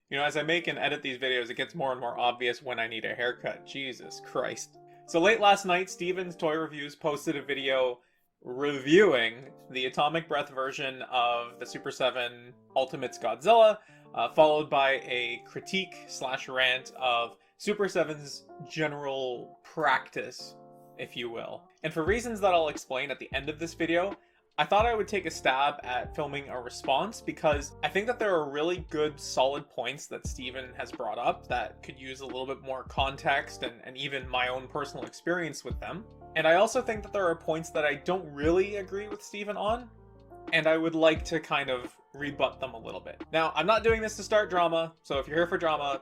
You know, as I make and edit these videos, it gets more and more obvious when I need a haircut. Jesus Christ. So late last night, Steven's Toy Reviews posted a video reviewing the Atomic Breath version of the Super 7 Ultimates Godzilla, followed by a critique/rant of Super 7's general practice, if you will. And for reasons that I'll explain at the end of this video, I thought I would take a stab at filming a response because I think that there are really good, solid points that Steven has brought up that could use a little bit more context and even my own personal experience with them. And I also think that there are points that I don't really agree with Steven on, and I would like to kind of rebut them a little bit. Now, I'm not doing this to start drama, so if you're here for drama,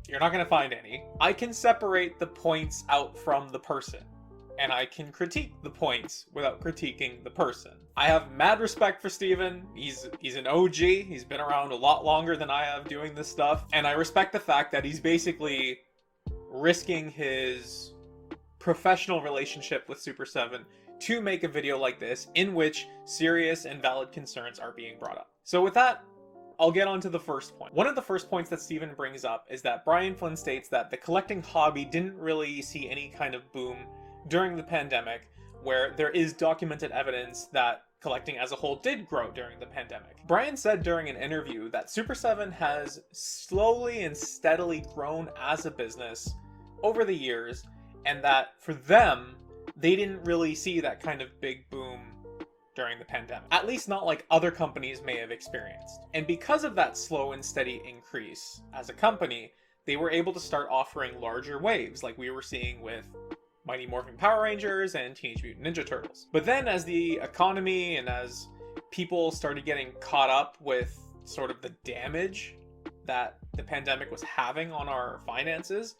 you're not going to find any. I can separate the points out from the person, and I can critique the points without critiquing the person. I have mad respect for Steven. He's an OG. He's been around a lot longer than I have doing this stuff, and I respect the fact that he's basically risking his professional relationship with Super 7 to make a video like this in which serious and valid concerns are being brought up. So with that, I'll get on to the first point. One of the first points that Steven brings up is that Brian Flynn states that the collecting hobby didn't really see any kind of boom during the pandemic, where there is documented evidence that collecting as a whole did grow during the pandemic. Brian said during an interview that Super 7 has slowly and steadily grown as a business over the years, and that for them, they didn't really see that kind of big boom during the pandemic. At least not like other companies may have experienced. And because of that slow and steady increase as a company, they were able to start offering larger waves like we were seeing with Mighty Morphin Power Rangers and Teenage Mutant Ninja Turtles. But then as the economy and as people started getting caught up with sort of the damage that the pandemic was having on our finances,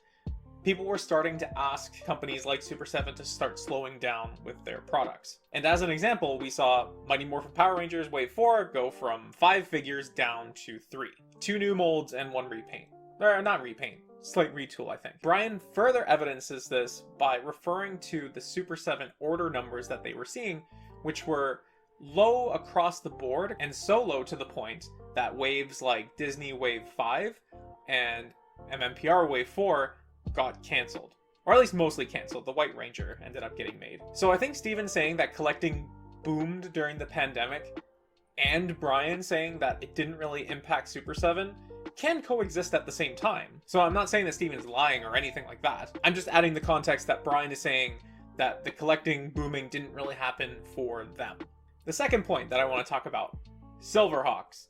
people were starting to ask companies like Super 7 to start slowing down with their products. And as an example, we saw Mighty Morphin Power Rangers Wave 4 go from 5 figures down to 3. 2 new molds and 1 repaint. Or not repaint, slight retool, I think. Brian further evidences this by referring to the Super 7 order numbers that they were seeing, which were low across the board, and so low to the point that waves like Disney Wave 5 and MMPR Wave 4 got cancelled. Or at least mostly cancelled. The White Ranger ended up getting made. So I think Steven saying that collecting boomed during the pandemic and Brian saying that it didn't really impact Super 7 can coexist at the same time. So I'm not saying that Steven's lying or anything like that. I'm just adding the context that Brian is saying that the collecting booming didn't really happen for them. The second point that I want to talk about, Silverhawks.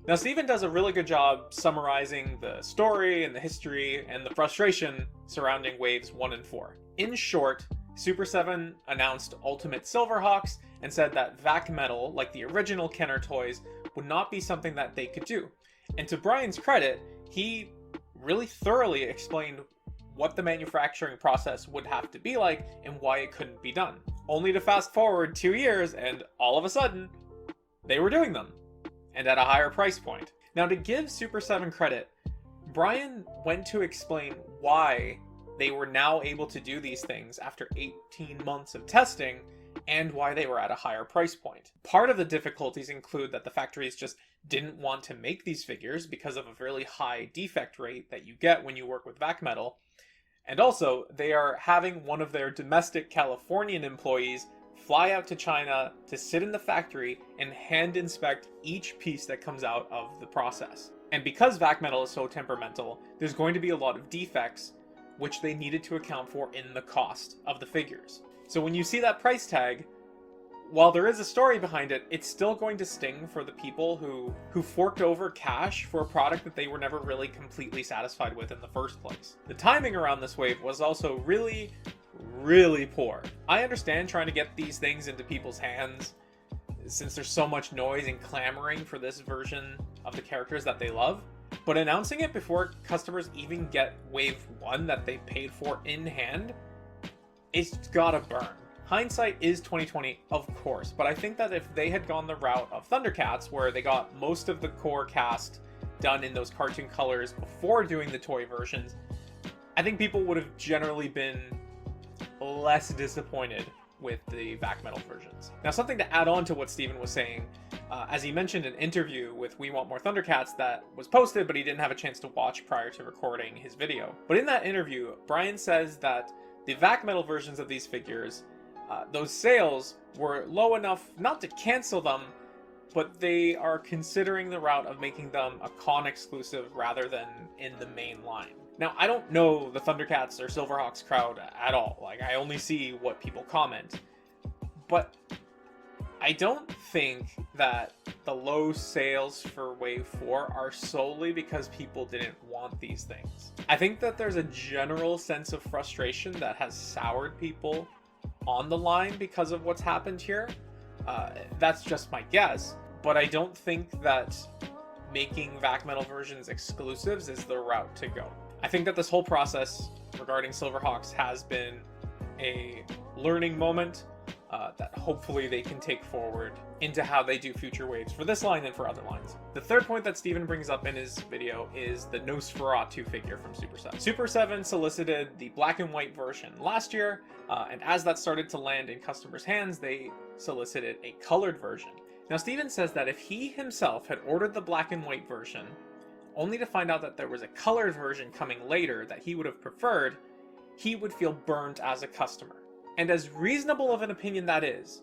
Now, Steven does a really good job summarizing the story and the history and the frustration surrounding Waves 1 and 4. In short, Super 7 announced Ultimate Silverhawks and said that vac metal, like the original Kenner toys, would not be something that they could do. And to Brian's credit, he really thoroughly explained what the manufacturing process would have to be like and why it couldn't be done. Only to fast forward 2 years and all of a sudden, they were doing them. And at a higher price point. Now, to give Super 7 credit, Brian went to explain why they were now able to do these things after 18 months of testing and why they were at a higher price point. Part of the difficulties include that the factories just didn't want to make these figures because of a really high defect rate that you get when you work with vac metal. And also, they are having one of their domestic Californian employees fly out to China to sit in the factory and hand inspect each piece that comes out of the process. And because vac metal is so temperamental, there's going to be a lot of defects which they needed to account for in the cost of the figures. So when you see that price tag, while there is a story behind it, it's still going to sting for the people who forked over cash for a product that they were never really completely satisfied with in the first place. The timing around this wave was also really poor. I understand trying to get these things into people's hands since there's so much noise and clamoring for this version of the characters that they love, but announcing it before customers even get Wave 1 that they paid for in hand, it's gotta burn. Hindsight is 2020, of course, but I think that if they had gone the route of Thundercats, where they got most of the core cast done in those cartoon colors before doing the toy versions, I think people would have generally been less disappointed with the vac metal versions. Now, something to add on to what Steven was saying, as he mentioned in an interview with We Want More Thundercats that was posted, but he didn't have a chance to watch prior to recording his video. But in that interview, Brian says that the vac metal versions of these figures, those sales were low enough not to cancel them, but they are considering the route of making them a con exclusive rather than in the main line. Now, I don't know the Thundercats or Silverhawks crowd at all. Like, I only see what people comment. But I don't think that the low sales for Wave 4 are solely because people didn't want these things. I think that there's a general sense of frustration that has soured people on the line because of what's happened here. That's just my guess, but I don't think that making vac metal versions exclusives is the route to go. I think that this whole process regarding Silverhawks has been a learning moment that hopefully they can take forward into how they do future waves for this line and for other lines. The third point that Steven brings up in his video is the Nosferatu figure from Super7. Super7 solicited the black and white version last year, and as that started to land in customers' hands, they solicited a colored version. Now, Steven says that if he himself had ordered the black and white version, only to find out that there was a colored version coming later that he would have preferred, he would feel burnt as a customer. And as reasonable of an opinion that is,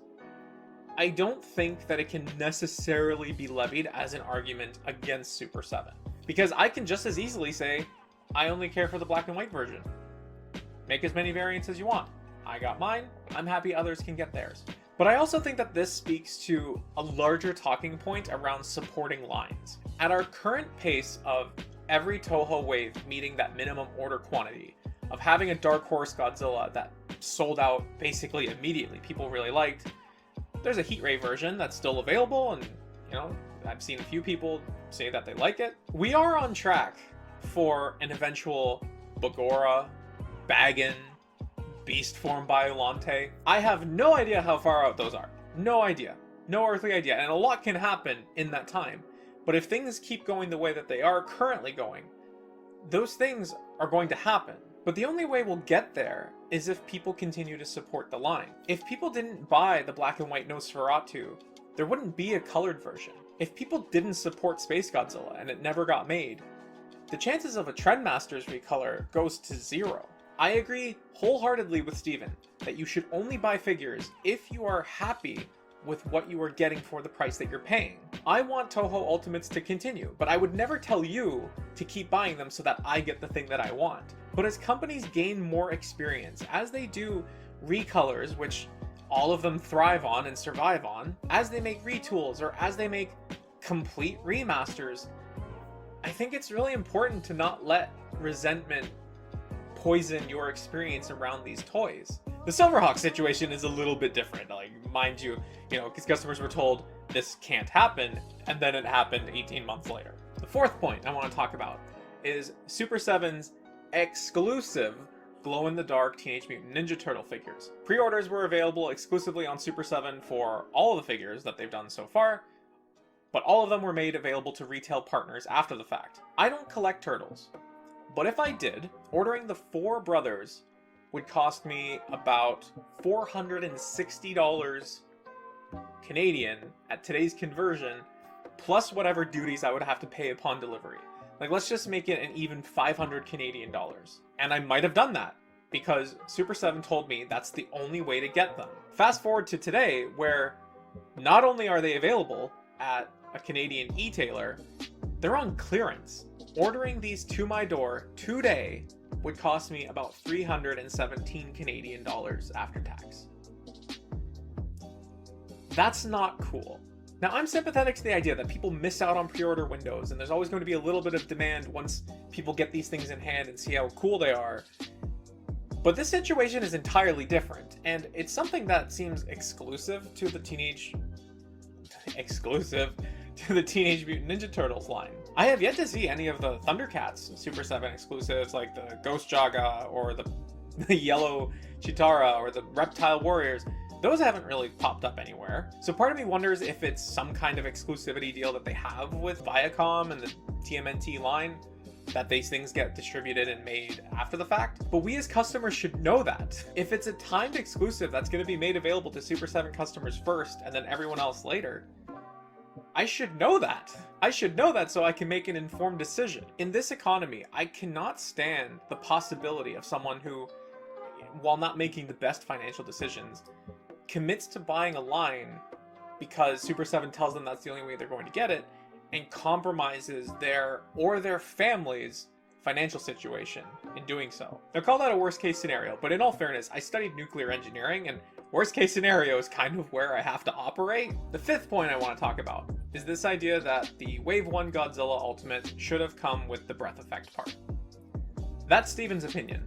I don't think that it can necessarily be levied as an argument against Super7. Because I can just as easily say, I only care for the black and white version. Make as many variants as you want. I got mine, I'm happy others can get theirs. But I also think that this speaks to a larger talking point around supporting lines. At our current pace of every Toho wave meeting that minimum order quantity, of having a Dark Horse Godzilla that sold out basically immediately, people really liked, there's a Heat Ray version that's still available, and you know, I've seen a few people say that they like it. We are on track for an eventual Bagora, Baggin, Beast Form Biolante. I have no idea how far out those are. No idea. No earthly idea. And a lot can happen in that time. But if things keep going the way that they are currently going, those things are going to happen. But the only way we'll get there is if people continue to support the line. If people didn't buy the black and white Nosferatu, there wouldn't be a colored version. If people didn't support Space Godzilla and it never got made, the chances of a Trendmasters recolor goes to 0. I agree wholeheartedly with Steven that you should only buy figures if you are happy with what you are getting for the price that you're paying. I want Toho Ultimates to continue, but I would never tell you to keep buying them so that I get the thing that I want. But as companies gain more experience, as they do recolors, which all of them thrive on and survive on, as they make retools or as they make complete remasters, I think it's really important to not let resentment poison your experience around these toys. The Silverhawks situation is a little bit different. Like, mind you, because customers were told this can't happen, and then it happened 18 months later. The fourth point I want to talk about is Super7's exclusive glow-in-the-dark Teenage Mutant Ninja Turtle figures. Pre-orders were available exclusively on Super7 for all of the figures that they've done so far, but all of them were made available to retail partners after the fact. I don't collect turtles, but if I did, ordering the 4 brothers would cost me about $460 Canadian at today's conversion, plus whatever duties I would have to pay upon delivery. Like, let's just make it an even 500 Canadian dollars. And I might have done that, because Super7 told me that's the only way to get them. Fast forward to today, where not only are they available at a Canadian e-tailer, they're on clearance. Ordering these to my door today would cost me about 317 Canadian dollars after tax. That's not cool. Now, I'm sympathetic to the idea that people miss out on pre-order windows, and there's always going to be a little bit of demand once people get these things in hand and see how cool they are. But this situation is entirely different, and it's something that seems exclusive to the Teenage Mutant Ninja Turtles line. I have yet to see any of the Thundercats Super7 exclusives, like the Ghost Jaga, or the Yellow Chitara, or the Reptile Warriors. Those haven't really popped up anywhere. So part of me wonders if it's some kind of exclusivity deal that they have with Viacom and the TMNT line, that these things get distributed and made after the fact. But we as customers should know that. If it's a timed exclusive that's going to be made available to Super7 customers first and then everyone else later, I should know that. I should know that so I can make an informed decision. In this economy, I cannot stand the possibility of someone who, while not making the best financial decisions, commits to buying a line because Super7 tells them that's the only way they're going to get it, and compromises their or their family's financial situation in doing so. Now, call that a worst case scenario, but in all fairness, I studied nuclear engineering, and worst case scenario is kind of where I have to operate. The fifth point I want to talk about is this idea that the Wave 1 Godzilla Ultimate should have come with the breath effect part. That's Steven's opinion.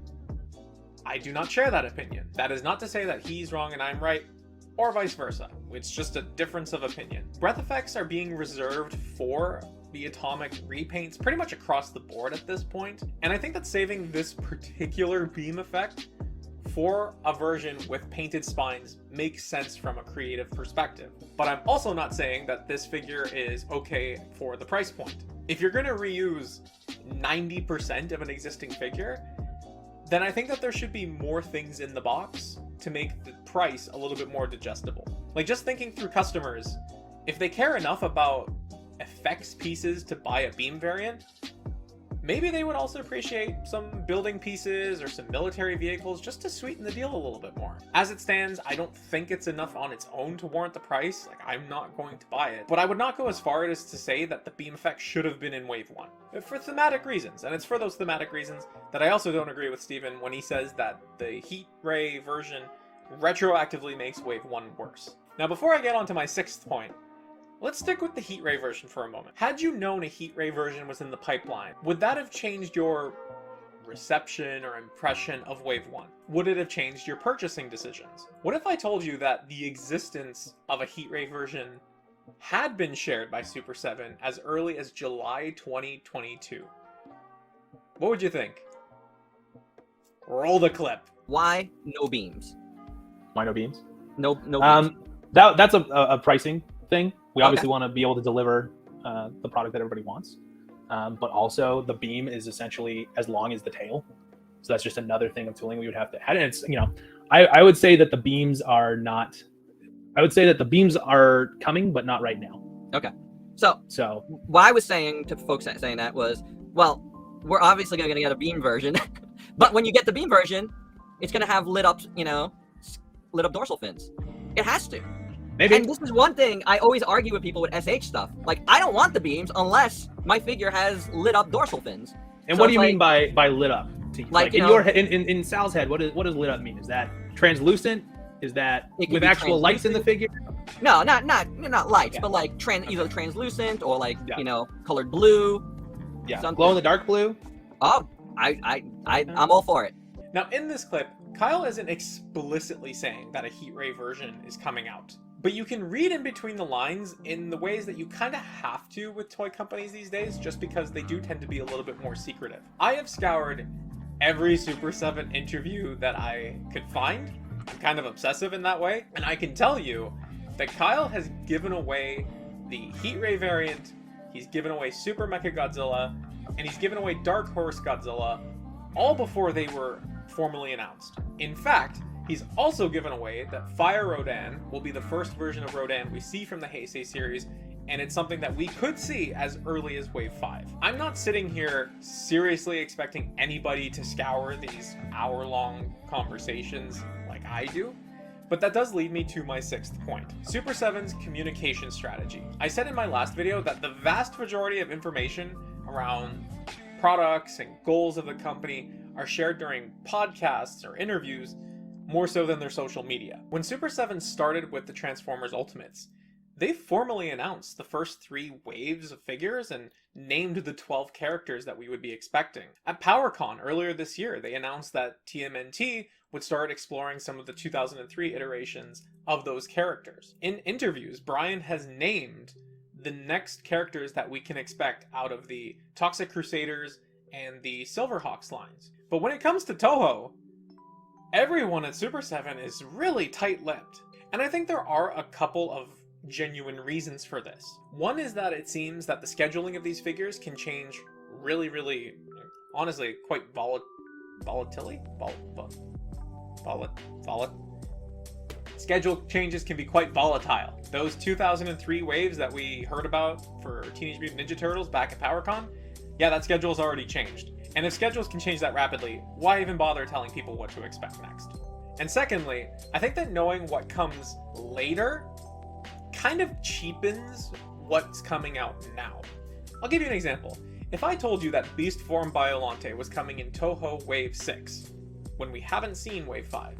I do not share that opinion. That is not to say that he's wrong and I'm right, or vice versa. It's just a difference of opinion. Breath effects are being reserved for the atomic repaints pretty much across the board at this point, and I think that saving this particular beam effect for a version with painted spines makes sense from a creative perspective. But I'm also not saying that this figure is okay for the price point. If you're going to reuse 90% of an existing figure, then I think that there should be more things in the box to make the price a little bit more digestible. Like, just thinking through customers, if they care enough about effects pieces to buy a beam variant, maybe they would also appreciate some building pieces or some military vehicles just to sweeten the deal a little bit more. As it stands, I don't think it's enough on its own to warrant the price. Like, I'm not going to buy it. But I would not go as far as to say that the beam effect should have been in Wave 1. For thematic reasons. And it's for those thematic reasons that I also don't agree with Steven when he says that the Heat Ray version retroactively makes Wave 1 worse. Now, before I get on to my sixth point, let's stick with the Heat Ray version for a moment. Had you known a Heat Ray version was in the pipeline, would that have changed your reception or impression of Wave 1? Would it have changed your purchasing decisions? What if I told you that the existence of a Heat Ray version had been shared by Super7 as early as July 2022? What would you think? Roll the clip. Why no beams? Why no beams? No beams. That's a pricing thing. We obviously want to be able to deliver the product that everybody wants, but also the beam is essentially as long as the tail, so that's just another thing of tooling we would have to add. And it's, you know, I would say that the beams are not. I would say that the beams are coming, but not right now. Okay, so what I was saying to folks saying that was, well, we're obviously going to get a beam version, but when you get the beam version, it's going to have lit up dorsal fins. It has to. Maybe. And this is one thing I always argue with people with SH stuff. Like, I don't want the beams unless my figure has lit up dorsal fins. And so what do you mean by lit up? Like in know, your in Sal's head, what does lit up mean? Is that translucent? Is that with actual lights in the figure? No, not lights, but like either translucent or like colored blue. Yeah, glow in the dark blue. Oh, I'm all for it. Now, in this clip, Kyle isn't explicitly saying that a Heat Ray version is coming out. But you can read in between the lines in the ways that you kind of have to with toy companies these days, just because they do tend to be a little bit more secretive. I have scoured every Super7 interview that I could find. I'm kind of obsessive in that way. And I can tell you that Kyle has given away the Heat Ray variant, he's given away Super Mechagodzilla, and he's given away Dark Horse Godzilla, all before they were formally announced. In fact, he's also given away that Fire Rodan will be the first version of Rodan we see from the Heisei series, and it's something that we could see as early as Wave 5. I'm not sitting here seriously expecting anybody to scour these hour-long conversations like I do, but that does lead me to my sixth point. Super7's communication strategy. I said in my last video that the vast majority of information around products and goals of the company are shared during podcasts or interviews, more so than their social media. When Super7 started with the Transformers Ultimates, they formally announced the first 3 waves of figures and named the 12 characters that we would be expecting. At PowerCon earlier this year, they announced that TMNT would start exploring some of the 2003 iterations of those characters. In interviews, Brian has named the next characters that we can expect out of the Toxic Crusaders and the Silverhawks lines. But when it comes to Toho, everyone at Super7 is really tight-lipped. And I think there are a couple of genuine reasons for this. One is that it seems that the scheduling of these figures can change really, honestly, quite volatilely? It's schedule changes can be quite volatile. Those 2003 waves that we heard about for Teenage Mutant Ninja Turtles back at PowerCon, yeah, that schedule's already changed. And if schedules can change that rapidly, why even bother telling people what to expect next? And secondly, I think that knowing what comes later kind of cheapens what's coming out now. I'll give you an example. If I told you that Beast Form Biollante was coming in Toho Wave 6, when we haven't seen Wave 5,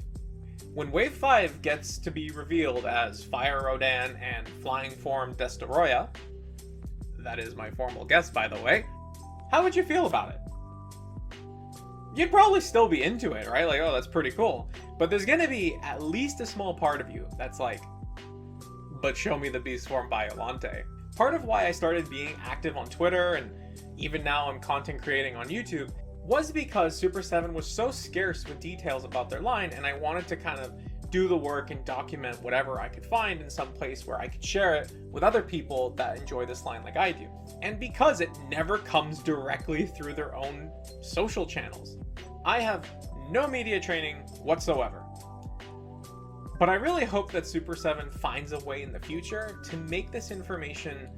when Wave 5 gets to be revealed as Fire Rodan and Flying Form Destoroyah, that is my formal guess by the way, how would you feel about it? You'd probably still be into it, right? Like, oh, that's pretty cool. But there's gonna be at least a small part of you that's like, but show me the Beast Form Biollante. Part of why I started being active on Twitter, and even now I'm content creating on YouTube, was because Super7 was so scarce with details about their line, and I wanted to kind of do the work and document whatever I could find in some place where I could share it with other people that enjoy this line like I do. And because it never comes directly through their own social channels, I have no media training whatsoever. But I really hope that Super7 finds a way in the future to make this information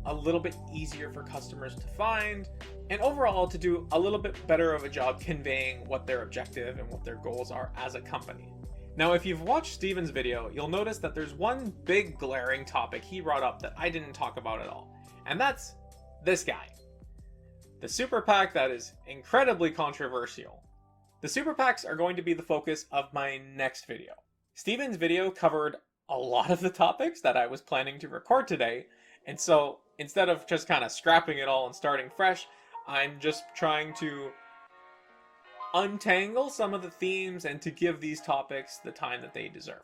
a little bit easier for customers to find, and overall to do a little bit better of a job conveying what their objective and what their goals are as a company. Now, if you've watched Steven's video, you'll notice that there's one big glaring topic he brought up that I didn't talk about at all, and that's this guy. The super PAC that is incredibly controversial. The super PACs are going to be the focus of my next video. Steven's video covered a lot of the topics that I was planning to record today, and so instead of just kind of scrapping it all and starting fresh, I'm just trying to untangle some of the themes and to give these topics the time that they deserve.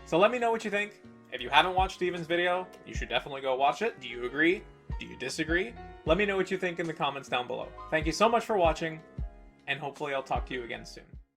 So let me know what you think. If you haven't watched Steven's video, you should definitely go watch it. Do you agree? Do you disagree? Let me know what you think in the comments down below. Thank you so much for watching, and hopefully I'll talk to you again soon.